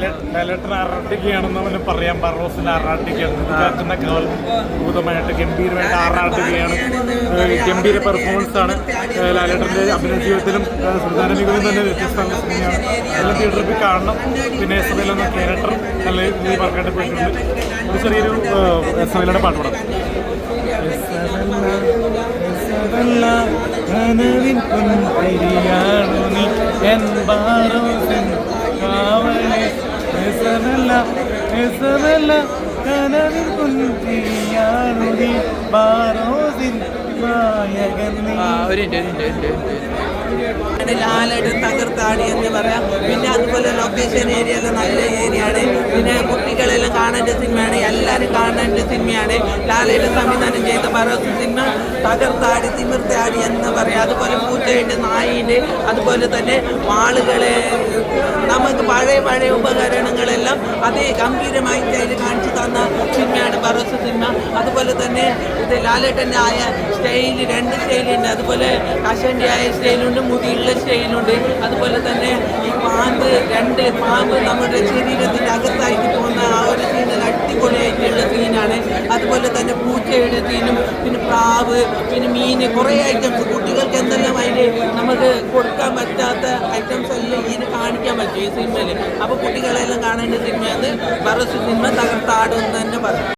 ലാലേട്ടൻ ആറാട്ടുകയാണെന്ന് അവന് പറയാം. ബറോസിന് ആറാട്ടുകയാണ്. ഭൂതമായിട്ട് ഗംഭീരമായിട്ട് ആറാട്ടുകയാണ്. ഗംഭീര പെർഫോമൻസ് ആണ്. ലാലേട്ടൻ്റെ അഭിനയ ജീവിതത്തിലും സുൽത്താന മികവും തന്നെ വ്യത്യസ്തമായ സിനിമയാണ്. എല്ലാം തിയേറ്ററിൽ പോയി കാണണം. പിന്നെ എസ് എം എൽ ക്യാരക്ടർ നല്ല രീതിയിൽ വർക്കായിട്ട് പോയിട്ടുണ്ട്. ഒരു ചെറിയൊരു എസ് എം എല്ലുടെ പാട്ട് പാടാം. ലാലേട്ടൻ തകർത്താടി എന്ന് പറയാം. പിന്നെ അതുപോലെ ലൊക്കേഷൻ ഏരിയയെല്ലാം നല്ല ഏരിയയാണ്. പിന്നെ കുട്ടികളെല്ലാം കാണേണ്ട സിനിമയാണ്. എല്ലാവരും കാണേണ്ട സിനിമയാണ്. ലാലേട്ടൻ സംവിധാനം ചെയ്ത ബറോസ് സിനിമ തകർത്താടി തിമിർത്താടി എന്ന് പറയാം. അതുപോലെ പൂച്ചയുണ്ട്, നായിൻ്റെ, അതുപോലെ തന്നെ ആളുകളെ നമുക്ക് പഴയ ഉപകരണങ്ങളെല്ലാം അതേ ഗംഭീരമായി അതിൽ കാണിച്ചു തന്ന സിനിമയാണ് ബറോസ് സിനിമ. അതുപോലെ തന്നെ ഇത് ലാലേട്ടൻ്റെ ആയ സ്റ്റൈല്, രണ്ട് സ്റ്റൈലുണ്ട്. അതുപോലെ കഷൻ്റെ ആയ സ്റ്റൈലുണ്ട്, മുടിയുള്ള സ്റ്റൈലുണ്ട്. അതുപോലെ തന്നെ ഈ രണ്ട് പാമ്പ് നമ്മുടെ ശരീരത്തിൻ്റെ അകത്തായിട്ട് പോകുന്ന ആ ഒരു സീനിൽ അടിപൊളിയായിട്ടുള്ള സീനാണ്. അതുപോലെ തന്നെ പൂച്ചയുടെ സീനും, പിന്നെ പ്രാവ്, പിന്നെ മീന്, കുറേ ഐറ്റംസ് കുട്ടികൾക്ക് എന്തെല്ലാം അതിൽ നമുക്ക് കൊടുക്കാൻ പറ്റാത്ത ഐറ്റംസ് എല്ലാം ഇതിന് കാണിക്കാൻ പറ്റും ഈ സിനിമയിൽ. അപ്പോൾ കുട്ടികളെല്ലാം കാണേണ്ട സിനിമയാണ് ബറോസ് സിനിമ. തകർത്താടും എന്ന് തന്നെ പറയും.